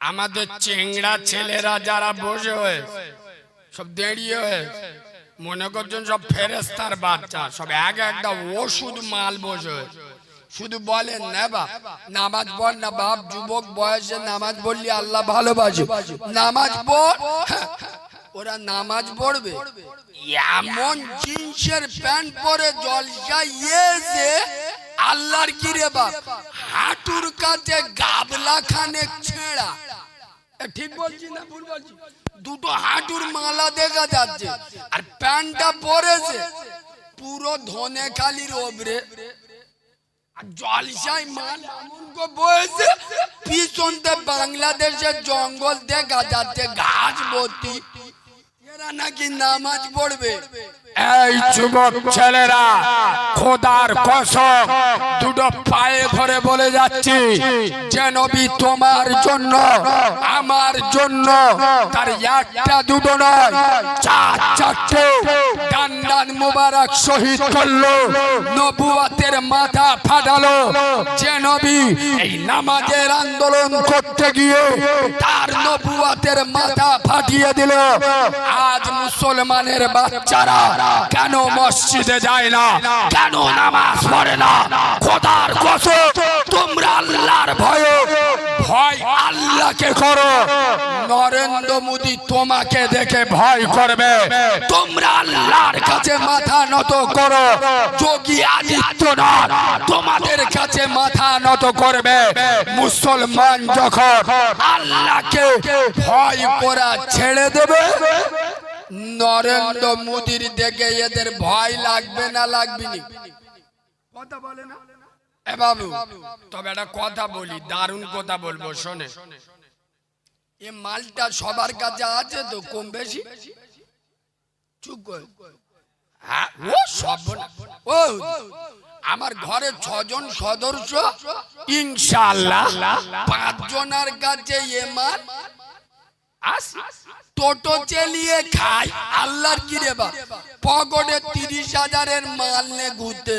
আমাদের চেংড়া ছেলেরা যারা বসে হয়ে সব দাঁড়িয়ে হয়ে মনে করছেন সব ফেরেস্তার বাচ্চা, সব এক একটা ওষুধ মাল বসে হয়ে শুধু বলেন না বাপ নামাজ পড় না বাপ, যুবক বয়সে নামাজ পড়লি আল্লাহ ভালোবাসে, নামাজ পড়। ওরা নামাজ পড়বে এমন জিন্সের প্যান্ট পরে জলসায় এসে আল্লাহর কি রে বাপ হাঁটুর কাছে গাবলা খানে ছেঁড়া, ঠিক বলছি না ভুল বলছি? দুটো হাঁটুর মালা দেখা যাচ্ছে আর প্যান্টটা পরেছে পুরো ধনে খালির ওপরে, জলসায় মান বয়েছে পিছনতে বাংলাদেশের জঙ্গল দেখা যাচ্ছে গাছ ভর্তি, এরা নাকি নামাজ পড়বে। এই যুবক ছেলেরা খোদার কসম দুটো পায়ে ধরে বলে যাচ্ছি যে নবী তোমার জন্য আমার জন্য তার একটা দুটো নয় চার চারটে ডান্ডান মুবারক শহীদ করলো, নবুয়তের মাথা ফাটালো। যে নবী এই নামাজের আন্দোলন করতে গিয়ে তার নবুয়তের মাথা ফাটিয়ে দিল। আজ মুসলমানের বাচ্চারা কেন মসজিদে যায় না, কেন নামাজ পড়ে না? খোদার কসম তোমরা আল্লাহর ভয়ে ভয় আল্লাহকে করো, নরেন্দ্র মোদী তোমাকে দেখে ভয় করবে। তোমরা আল্লাহর কাছে মাথা নত করো, যোগী আদিত্যনাথ তোমাদের কাছে মাথা নত করবে। মুসলমান যখন আল্লাহকে ভয় করা ছেড়ে দেবে, নরেন্দ্র মোদীর দেখে এদের ভয় লাগবে না লাগবে না? কথা বলে না এ বাবু? তবে একটা কথা বলি, দারুণ কথা বলবো, শোনে। এ মালটা সবার কাছে আছে তো কম বেশি? চুপ কর। হ্যাঁ ও সব ও আমার ঘরে 6 জন সদস্য, ইনশাআল্লাহ 5 জনের কাছে এ মাল টোটো চালিয়ে খাই। আল্লাহর কি রে বাপ পকেটে 30,000-এর মাল নে ঘুরতে।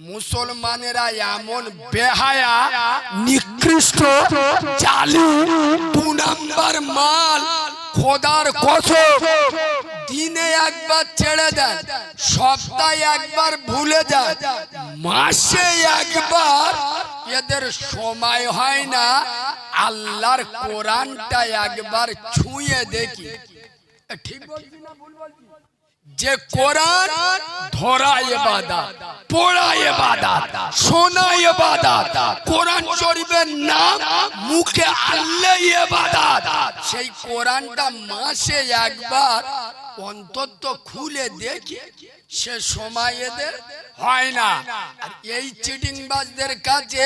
মুসলমানেরা এমন বেহায়া নিকৃষ্ট জালি 2 নাম্বার মাল, খোদার কসম দিনে একবার ছেড়ে দেন, সপ্তাহে একবার ভুলে যান, মাসে একবার এদের সময় হয় না আল্লাহর কোরআনটা একবার ছুঁয়ে দেখি। ঠিক বলছি না ভুল বলছি? যে কোরআন ধরা ইবাদত, পড়া ইবাদত, শোনা ইবাদত, কোরআন শরীফের নাম মুখে আল্লাহ ইবাদত, সেই কোরআনটা মাসে একবার অন্তত খুলে দেখি, সে সময় এদের হয় না। আর এই চিটিংবাজদের কাছে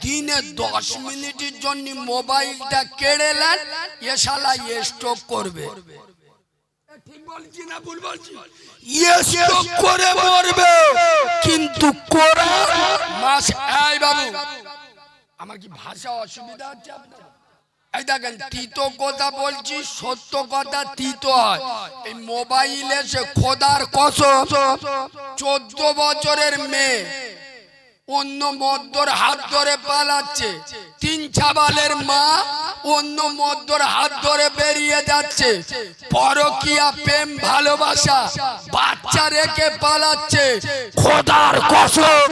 দিনে 10 মিনিটের জন্য মোবাইলটা কেড়ে নেন, এ শালা স্ট্রোক করবে। ঠিক বলছি না ভুল বলছি? স্ট্রোক করে মরবে। কিন্তু কোরআন মাস। এই বাবু আমার কি ভাষা অসুবিধা হচ্ছে আপনার? এই দেখেন তিতো কথা বলছি, সত্য কথা তিতো হয়। এই মোবাইলে সে খোদার কসম 14 বছরের মেয়ে অন্য মদ্যর হাত ধরে পালাচ্ছে, 3 ছাবালের মা অন্য মদ্যর হাত ধরে বেরিয়ে যাচ্ছে, পরকীয়া প্রেম ভালোবাসা বাচ্চা রেখে পালাচ্ছে। খোদার কসম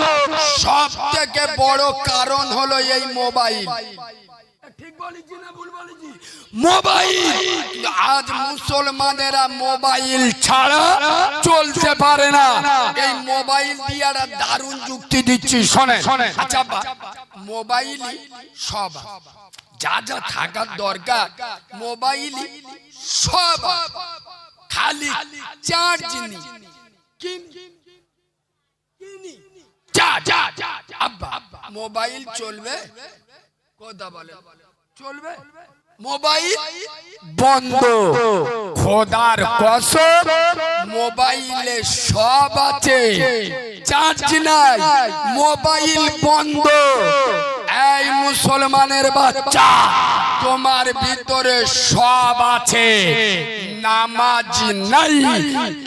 সব থেকে বড় কারণ হলো এই মোবাইল। ঠিক বলেছি না ভুল বলেছি? মোবাইল। আজ মুসলমানেরা মোবাইল ছাড়া চলতে পারে না। এই মোবাইল দিয়ে একটা দারুণ যুক্তি দিচ্ছি, শোনেন। আচ্ছা মোবাইলই সব, যা যা থাকার দরকার মোবাইলই সব, খালি চার্জ নি আব্বা মোবাইল চলবে? কথা বলে চলবে? মোবাইল বন্ধ। খোদার কসম মোবাইলে সব আছে, চার্জ নাই, মোবাইল বন্ধ। এই মুসলমানের বাচ্চা তোমার ভিতরে সব আছে, নামাজ নাই,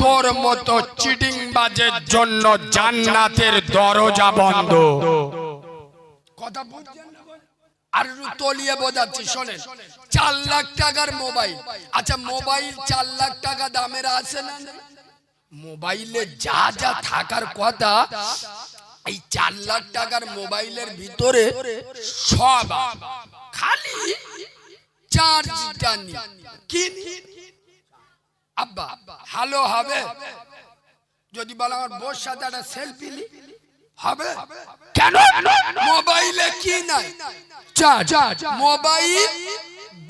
তোর মতো চিটিংবাজের জন্য জান্নাতের দরজা বন্ধ। কথা বুঝছেন না? আর তলিয়ে বোঝাচ্ছি শোনেন, 4 লাখ টাকার মোবাইল। আচ্ছা মোবাইল 4 লাখ টাকা দামের আছে না? মোবাইলে যা যা থাকার কথা এই 4 লাখ টাকার মোবাইলের ভিতরে সব, খালি চার্জটা নি কি আব্বা হ্যালো হবে। যদি বলো আমার বউর সাথে একটা সেলফি নি হবে কেন? মোবাইলে কি নাই? চার্জ। মোবাইল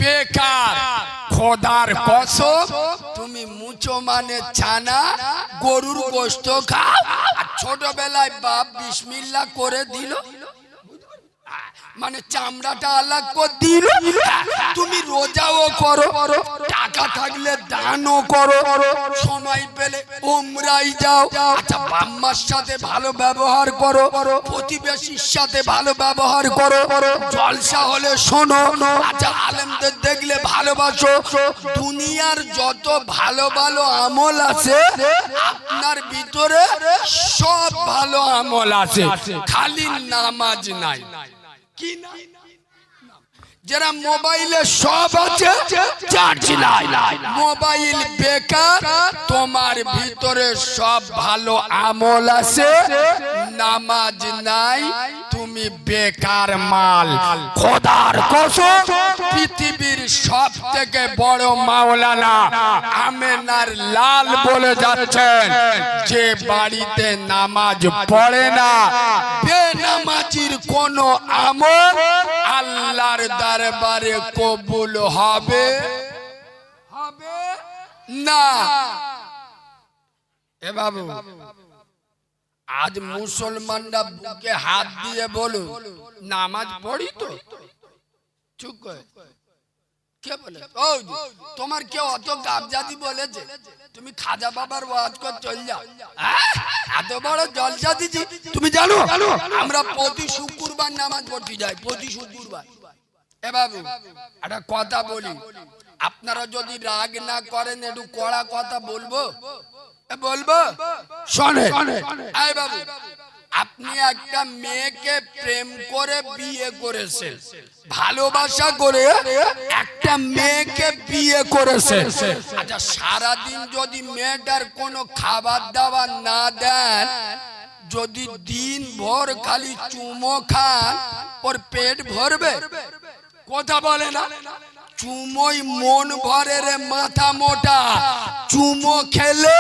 বেকার। খোদার কসম, তুমি মুচো মানে ছানা, গরুর গোশত খাও, আর ছোটবেলায় বাপ বিসমিল্লাহ করে দিল, মানে চামড়াটা আলাদা করে দিল। তুমি রোজাও করো, টাকা থাকলে দানও করো, সময় পেলে উমরাই যাও। আচ্ছা বাম্মার সাথে ভালো ব্যবহার করো, প্রতিবেশীর সাথে ভালো ব্যবহার করো, জলসা হলে শোনো, আচ্ছা আলেমদের দেখলে ভালোবাসো। দুনিয়ার যত ভালো ভালো আমল আছে আপনার ভিতরে সব ভালো আমল আছে, খালি নামাজ নাই। কি না? যারা মোবাইলে সব আছে চার্জ নাই, মোবাইল বেকার। তোমার ভিতরে সব ভালো আমল আছে, নামাজ নাই, তুমি বেকার মাল। খোদার কসম, পৃথিবীর সব থেকে বড় মাওলানা আমেনার লাল বলে যাচ্ছেন, যে বাড়িতে নামাজ পড়ে না, বেনামাজির কোন আমল আল্লাহর দরবারে কবুল হবে না। এ বাবু, আজ মুসলমানরা বুকে হাত দিয়ে বলো নামাজ পড়ি তো? চুপ করে কে বলে? ও তোমার কেউ অত গাবজাদি বলেছে তুমি খাজা বাবার ওয়াজ কর চল যাও? এত বড় জলসা দিছি তুমি জানো? আমরা প্রতি শুক্রবার নামাজ পড়তে যাই, প্রতি শুক্রবার। এ বাবু একটা কথা বলি, আপনারা যদি রাগ না করেন একটু কড়া কথা বলবো, বলবো শোনেন। এই বাবু, আপনি একটা মেয়েকে প্রেম করে বিয়ে করেছেন, ভালোবাসা করে একটা মেয়েকে বিয়ে করেছেন। আচ্ছা সারাদিন যদি মেয়েটার কোনো খাবার দাবার না দেন, যদি দিন ভর খালি চুমো খান, ওর পেট ভরবে? কথা বলে না? চুমোই মন ভরে রে মাথা মোটা, চুমো খেলে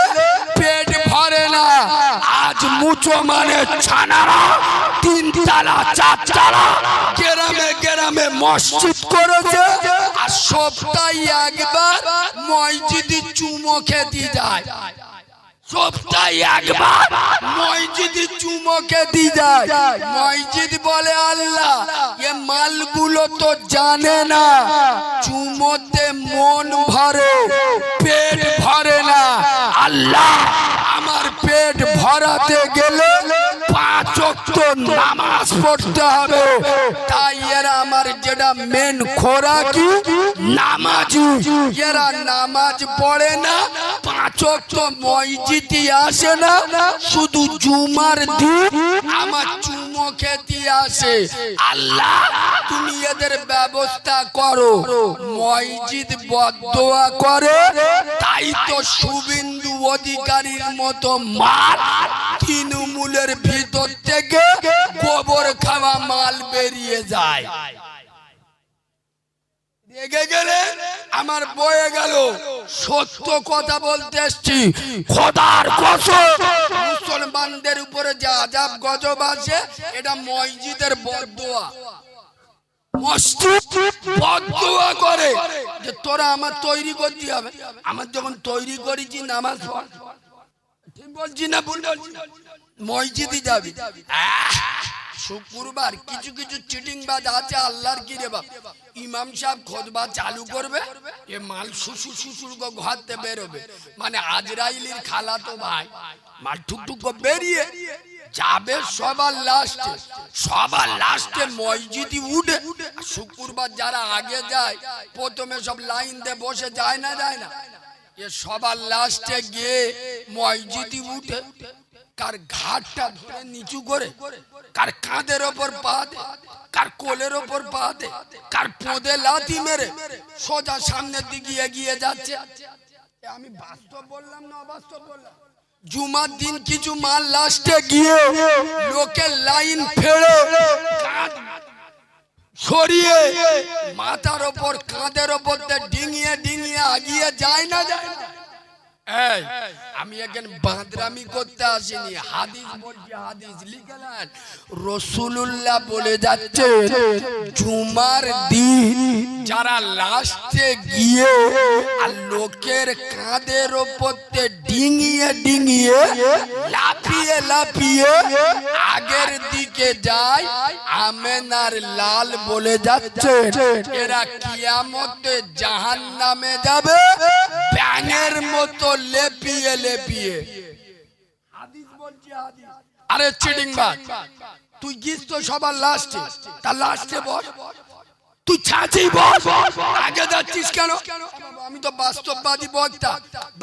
পেট ভরে না। আজ মুচো মানে ছানারা 3 তালা 4 তালা গ্রামে গ্রামে মসজিদ করেছে, আর সপ্তাহে একবার মসজিদে চুমো খেতে যায়। সপ্তাহে একবার মসজিদে চুমো খেতে যায়। মসজিদ বলে আল্লাহ এ মালগুলো তো জানে না, চুমোতে মন ভরে পেট ভরে না। আল্লাহ আমার পেট ভরাতে গেলে 5 ওয়াক্ত নামাজ পড়তে হবে। তাই এরা আমার যেটা মেন খোরাকি নামাজি, এরা নামাজ পড়ে না, 5 ওয়াক্ত মসজিদে আসে না, শুধু জুমার দিন আমার চুমো খেতে আসে। আল্লাহ তুমি এদের ব্যবস্থা করো। মসজিদ বদদোয়া করে, তাই তো শুভেন্দু অধিকারীর মতো মাল তৃণমূলের ভিতর থেকে গোবর খাওয়া মাল বেরিয়ে যায়। রেগে গেলে আমার বয়ে গেল, সত্য কথা বলতে এসছি। খোদার কসম, মুসলমানদের উপরে যে আযাব গজব আছে এটা মসজিদের বদদোয়া। মসজিদ বদদোয়া করে যে তোরা আমার তৈরি করতে হবে, আমার যখন তৈরি করেছি নামাজ পড়। ঠিক বলছি না ভুল বলছি? মসজিদে যাবি শুক্রবার, কিছু কিছু চিটিংবাজ আছে আল্লাহর কি রে বাপ, ইমাম সাহেব খুতবা চালু করবে, এ মাল শুশু শুশুর ঘরতে বেরোবে, মানে আজরাইলির খালাতো ভাই মাল ঠুকঠুক বেরিয়ে যাবে সবার লাস্টে। সবার লাস্টে মসজিদে উঠে, শুক্রবার যারা আগে যায় প্রথমে সব লাইন দিয়ে বসে যায় না, যায় না, এ সবার লাস্টে গিয়ে মসজিদে উঠে কার ঘাটটা ধরে নিচু করে, কার কাঁধের ওপর পা দে, কার কোলের ওপর পা দে, কার পোঁদে লাথি মেরে সোজা সামনের দিকে এগিয়ে যাচ্ছে। আমি বাস্তব বললাম না অবাস্তব বললাম? জুমার দিন কিছু মাল লাস্টে গিয়ে লোকের লাইন ফেলে কাঁধ সরিয়ে মাথার ওপর কাঁধের ওপর ডিঙিয়ে ডিঙিয়ে আগিয়ে যায় না যায় না? এই আমি এখানে বাঁদরামি করতে আসিনি, হাদিস বলছি, হাদিস লিখেলেন রাসূলুল্লাহ বলে যাচ্ছে জুমার দিন যারা লাস্টে গিয়ে আর লোকের কাঁধের ওপর ডিঙিয়ে ডিঙিয়ে লাফিয়ে লাফিয়ে আগের দিকে যায়, আমেনার লাল বলে যাচ্ছে এরা কিয়ামতে জাহান্নামে যাবে ব্যাঙের মতো লেপিয়ে লেপিয়ে। হাদিস বলছি, হাদিস। আরে চিটিং বাজ, তুই গিস তো সবার লাস্টে, তার লাস্টে বস, তুই ছাঁচি বস, আগে যাচ্ছিস কেন? আমি তো বাস্তববাদী বক্তা,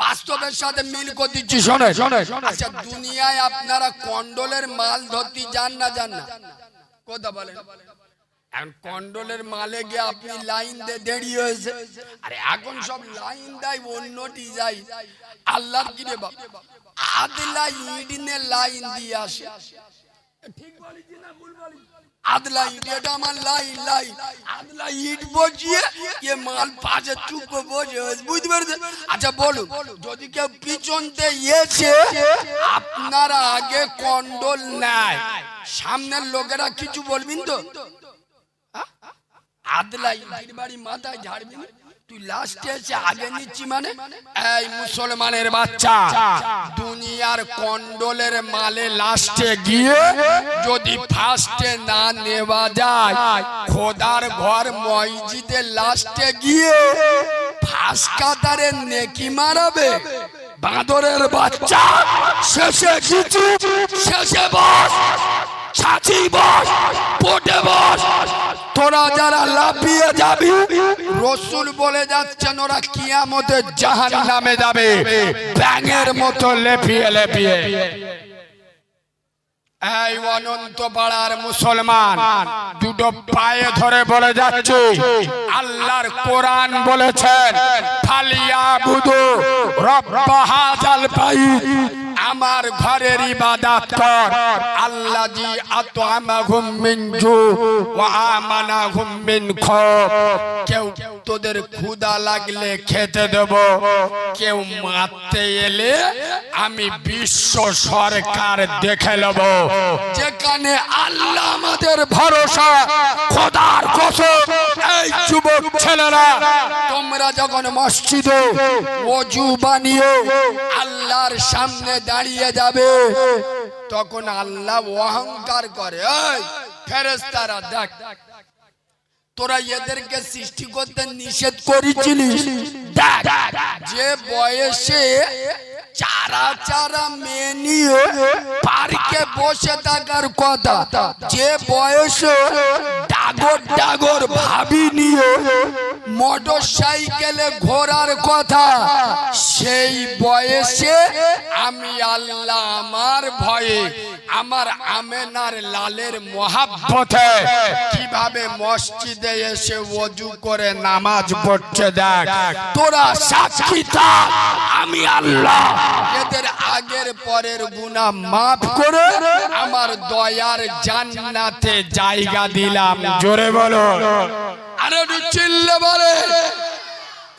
বাস্তবের সাথে মিল করে দিচ্ছি। শোনে শোনে, আচ্ছা দুনিয়ায় আপনারা কন্ডলের মাল ধরতে যান না যান না? কথা বলেন। এখন কন্ডলের মালে গিয়ে আপনি লাইন দিয়ে দেরিয়ে হয়েছে, আরে এখন সব লাইন দেয় অন্য ডিজাইন। আল্লাহর কি রে বাপ, আদলা ইডিনে লাইন দিয়ে আসে। ঠিক বলেছি না ভুল বলেছি? আদলা ইট, এটা আমার লাইন লাইন, আদলা ইট বসিয়ে এ মাল পাশে চুপ বসে, বুঝতে পেরেছেন? আচ্ছা বলুন, যদি কেউ পিছন দিয়ে এসে আপনারা আগে কন্ডল নেয়, সামনের লোকেরা কিছু বলবেন তো? আদলা ইটের বাড়ি মাথায় ঝাড়বি, তুই লাস্টে এসে আগে নিচ্ছি মানে? এই মুসলমানের বাচ্চা, দুনিয়ার কন্ডলের মালে লাস্টে গিয়ে যদি ফার্স্টে না নেওয়া যায়, খোদার ঘর মসজিদে লাস্টে গিয়ে ফার্স্ট কাতারে নেকি মারাবে? বাঁদরের বাচ্চা, শেষে কিছু, শেষে বস, ছাঁচি বস, পোটে বস। তোরা যারা লাফিয়ে যাবি, রাসূল বলে যাচ্ছেন ওরা কিয়ামতে জাহান্নামে যাবে ব্যাঙের মতো লেপিয়ে লেপিয়ে। এই অনন্ত পাড়ার মুসলমান, দুটো পায়ে ধরে বলে যাচ্ছে আল্লাহর কোরআন বলেছেন ফালিয়াবুদু রব্ব হাযাল বাইত, আমার ঘরের ইবাদত কর, আল্লাযী আত'আমাহুম মিন জু ওয়া আমানাহুম মিন খাউফ। কেউ তোদের ক্ষুধা লাগলে খেতে দেব, কেউ মারতে এলে আমি বিশ্ব সরকার দেখে নেব। যেখানে আল্লাহ আমাদের ভরসা, খোদার কসম, এই যুবক ছেলেরা তোমরা যখন মসজিদে ওযু বানিয়ে আল্লাহর সামনে দাঁড়িয়ে যাবে, তখন আল্লাহ অহংকার করে, এই ফেরেশতারা দেখ তোরা এদেরকে সৃষ্টি করতে নিষেধ করেছিলিস, দেখ যে বয়সে চারা চারা মেয়ে নিয়ে পার্কে বসে থাকার কথা, যে বয়সে ডাগর ডাগর ভাবি নিয়ে মোটর সাইকেলে ঘোরার কথা, সেই বয়সে আমি আল্লাহ আমার ভয়ে, আমার আমেনার লালের মহাব্বতে কিভাবে মসজিদে এসে ওযু করে নামাজ পড়ছে দেখ। তোরা সাক্ষী থাক, আমি আল্লাহ এদের আগের পরের গুনাহ মাফ করে আমার দয়ার জান্নাতে জায়গা দিলাম। জোরে বলো, আরে চিল্লে বলে।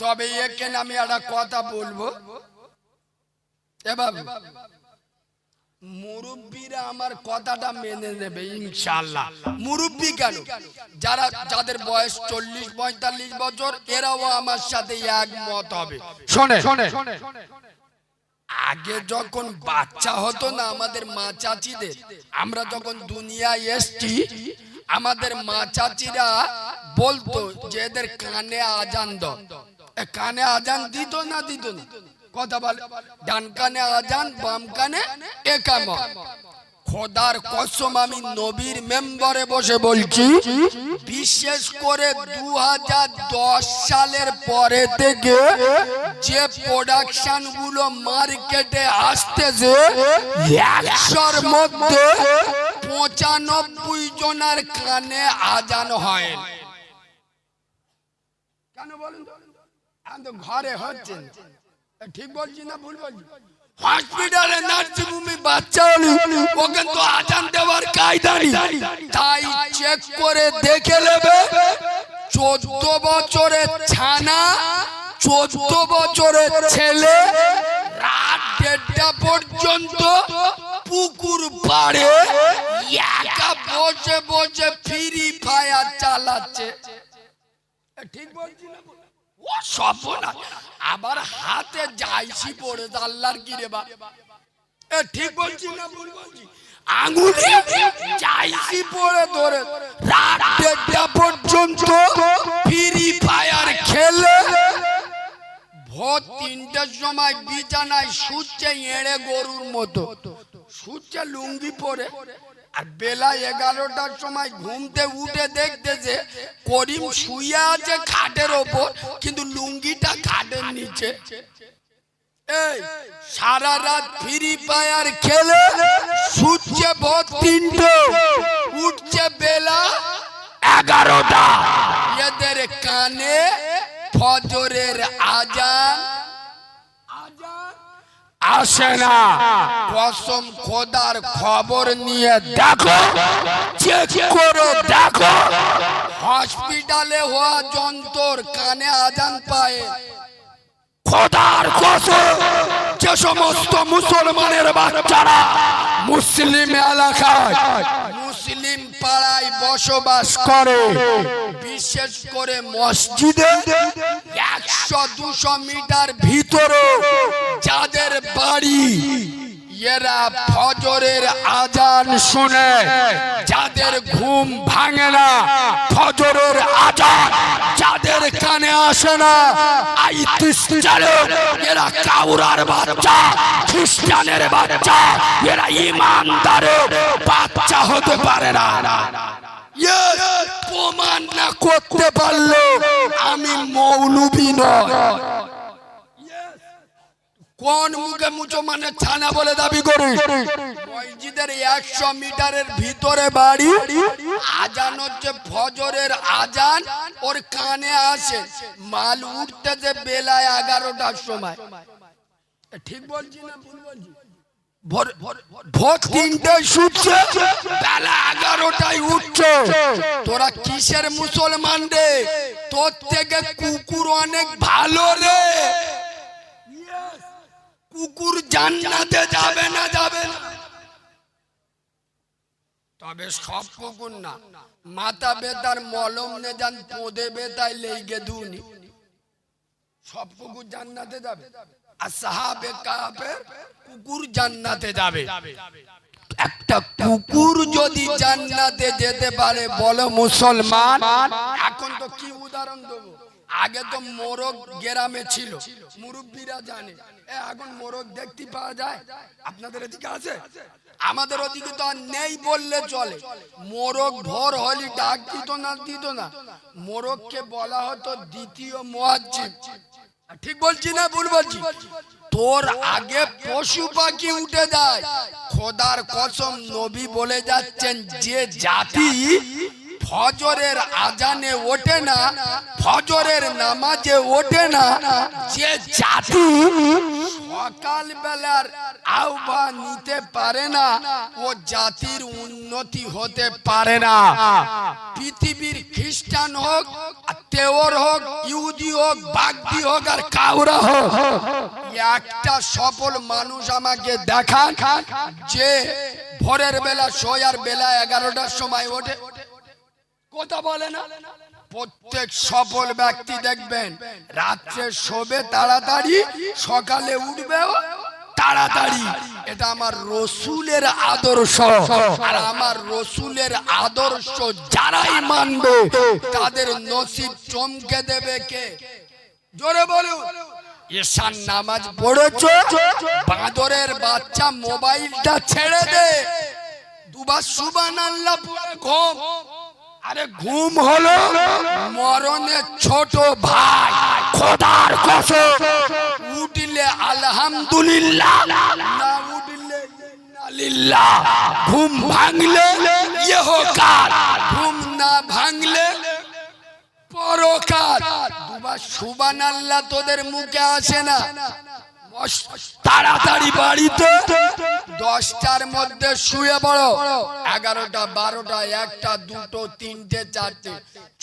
তবে এখানে আমি একটা কথা বলবো, এবার মুরব্বীরা আমার কথাটা মেনে নেবে ইনশাআল্লাহ। মুরব্বী কেন, যারা যাদের বয়স 40-45 বছর, এরাও আমার সাথে একমত হবে। শোনে, আগে যখন বাচ্চা হতো না আমাদের মা চাচিদের, আমরা যখন দুনিয়ায় এসছি, আমাদের মা চাচিরা বলতো যে এদের কানে আজান দাও। কানে আজান দিত না দিত না? কথা বলে, ডান কানে আজান, বাম কানে একামত। খোদার কসম আমি নবীর মেম্বারে বসে বলছি, বিশেষ করে 2010 সালের পরে থেকে যে প্রোডাকশন গুলো মার্কেটে আসতেছে 100-র মধ্যে 95 জনের কানে আজান হয়। কেন বলুন তো? ঘরে হচ্ছে, ঠিক বলছি না ভুল বলছি? হসপিটালে নার্সিংহোমে বাচ্চা হলে ওকে তো আজান দেওয়ার কায়দা নেই, তাই চেক করে দেখে নেবে 14 বছরের ছানা 14 বছরের ছেলে রাত 1:30 পর্যন্ত পুকুর পাড়ে একা বসে বসে ফ্রি ফায়ার চালাচ্ছে। ঠিক বলছি না? ও সব না, আবার হাতে যাইছি পড়ে আল্লাহর কি রে বা, ঠিক বলছি না ভুল বলছি? আঙুলে যাইছি পড়ে ধরে রাত 1:30 পর্যন্ত ফ্রি ফায়ার খেলে ভোর 3টের সময় বিছানায় শুচ্ছে এড়ে গরুর মতো শুচ্ছে লুঙ্গি পরে। আর বেলা 11টার সময় ঘুমতে উঠে দেখতেছে করিম শুয়ে আছে খাটের ওপর, কিন্তু লুঙ্গিটা খাটের নিচে। এই সারা রাত ফ্রি ফায়ার খেলে শুচ্ছে ভোর 3টে, উঠছে বেলা 11টা। এদের কানে ফজরের আজান আসে না। কসম খোদার খবর নিয়ে দেখো, চেক করো দেখো, হসপিটালে হওয়া যন্ত্র কানে আজান পায়। খোদার কসম, যে সমস্ত মুসলমানের বাচ্চারা মুসলিম এলাকায় মুসলিম পাড়ায় বসবাস করে, বিশেষ করে মসজিদে 100-200 মিটার ভিতরে যাদের বাড়ি, এরা ফজরের আজান শুনে যাদের ঘুম ভাঙে না, ফজরের আজান যাদের কানে আসে না, এরা কাউরার বাচ্চা, খ্রিস্টানের বাচ্চা, এরা ইমানদারের বাচ্চা হতে পারে না। প্রমাণ না করতে পারলে আমি মৌলবি নয়। কোন মুখে মুসলমানের ছানা বলে দাবি করি? মসজিদের 100 মিটারের ভিতরে বাড়ি, আজান হচ্ছে ফজরের আজান, ওর কানে আসে, মাল উঠতেছে বেলা 11টার সময়। ঠিক বলছি না ভুল বলছি? ভোর 3টায় শুচ্ছে, বেলা 11টায় উঠছে। তোরা কিসের মুসলমান রে? তোর থেকে কুকুর অনেক ভালো রে। কুকুর জান্নাতে যাবে না, যাবে না। তবে সব কুকুর না, মাথা বেতার মলম নে যান পোঁদে বেতায় লেগে দুনি, সব কুকুর জান্নাতে যাবে। আর সাহাবে কাফের কুকুর জান্নাতে যাবে। একটা কুকুর যদি জান্নাতে যেতে পারে বলো মুসলমান। এখন তো কি উদাহরণ দেবো, আগে তো মোরগ গ্রামে ছিল, মুরব্বীরা জানে। এখন মোরগ দেখতে পাওয়া যায়? আপনাদের এদিকে আছে? আমাদের ওদিকে তো আর নেই বললে চলে। মোরগ ভোর হলি ডাক দিত না, দিত না। মোরগকে বলা হতো দ্বিতীয় মুয়াজ্জিন। ঠিক বলছি না ভুল বলছি? তোর আগে পশু পাখি উঠে যায়। খোদার কসম, নবী বলে যাচ্ছেন, যে জাতি ফজরের আজানে ওঠে না, ফজরের নামাজে ওঠে না, যে জাতি সকাল বেলার আহ্বান নিতে পারে না, ও জাতির উন্নতি হতে পারে না। পৃথিবীর খ্রিস্টান হোক, তেওর হোক, ইহুদি হোক, বাগদি হোক, আর কাউরা হোক, একটা সফল মানুষ আমাকে দেখান যে ভোরের বেলা শোয় আর বেলা 11টার সময় ওঠে। কথা বলে না? প্রত্যেক সফল ব্যক্তি দেখবেন রাত্রে শোবে তাড়াতাড়ি, সকালে উঠবে তাড়াতাড়ি। এটা আমার রসুলের আদর্শ। আর আমার রসুলের আদর্শ যারাই মানবে তাদের নসিব চমকে দেবে কে? জোরে বলুন। ঈশান নামাজ পড়েছো, বাঁদরের বাচ্চা মোবাইলটা ছেড়ে দে। দুবার সুবহানাল্লাহ পড়ে ঘুম। আরে ঘুম হলো মরণের ছোট ভাই। খোদার কসম, উঠলে আলহামদুলিল্লাহ, না উঠলে ইন্নালিল্লাহ। ঘুম ভাঙলে ইহকাল, ঘুম না ভাঙলে পরকাল। দুবার সুবহানাল্লাহ তোদের মুখে আসে না? তাড়াতাড়ি বাড়িতে 10টার মধ্যে শুয়ে পড়ো। 11টা 12টা 1টা 2টো 3টে 4টে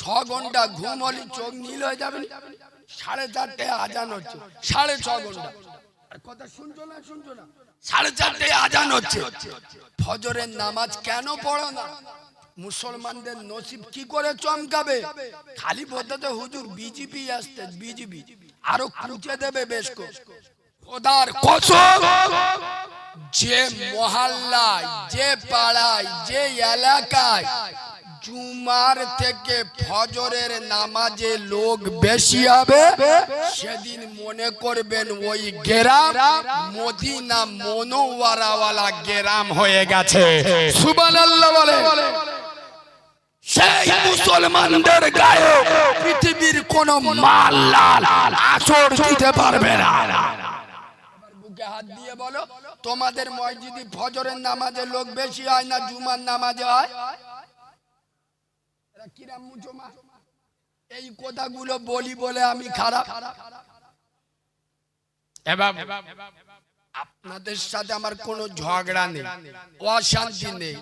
6 ঘন্টা ঘুম হলে চোখ নীল হয়ে যাবে। 4:30 আজান হচ্ছে, 6.5 ঘন্টা। কথা শুনছো না? 4:30 আজান হচ্ছে। ফজরের নামাজ কেন পড়ো না? মুসলমানদের নসিব কি করে চমকাবে? খালি বলতে তো হুজুর বিজেপি আসতে, বিজেপি আরো খুঁজে দেবে বেশ করে। খোদার কসম, যে মহল্লায়, যে পাড়ায়, যে এলাকায় জুমার থেকে ফজরের নামাজে লোক বেশি হবে, সেদিন মনে করবেন ওই গ্রাম মদিনা মনোয়ারাওয়ালা গ্রাম হয়ে গেছে। সুবহানাল্লাহ বলে। সেই মুসলমানদের গায়ে পৃথিবীর কোন মাল লাল আসর দিতে পারবে না। বুকে হাত দিয়ে বলো, তোমাদের মসজিদে ফজরের নামাজে লোক বেশি হয় না জুমার নামাজে হয়? এই কথাগুলো বলি বলে আমি খারাপ? আপনাদের সাথে আমার কোনো ঝগড়া নেই, অশান্তি নেই।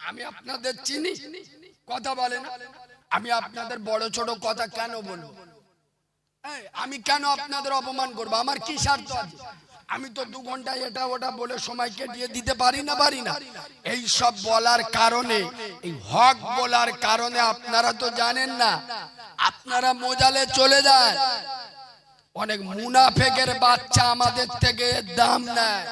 আমি আপনাদের চিনি, কথা বলে না। আমি আপনাদের বড় ছোট কথা কেন বলবো? আমি কেন আপনাদের অপমান করবো? আমার কি স্বার্থ আছে? আমি তো 2 ঘন্টা এটা ওটা বলে সময় কেটে দিতে পারি না। এই সব বলার কারণে, এই হক বলার কারণে আপনারা তো জানেন না, আপনারা মোজালে চলে যান। অনেক মুনাফেকের বাচ্চা আমাদের থেকে দাম নেয়।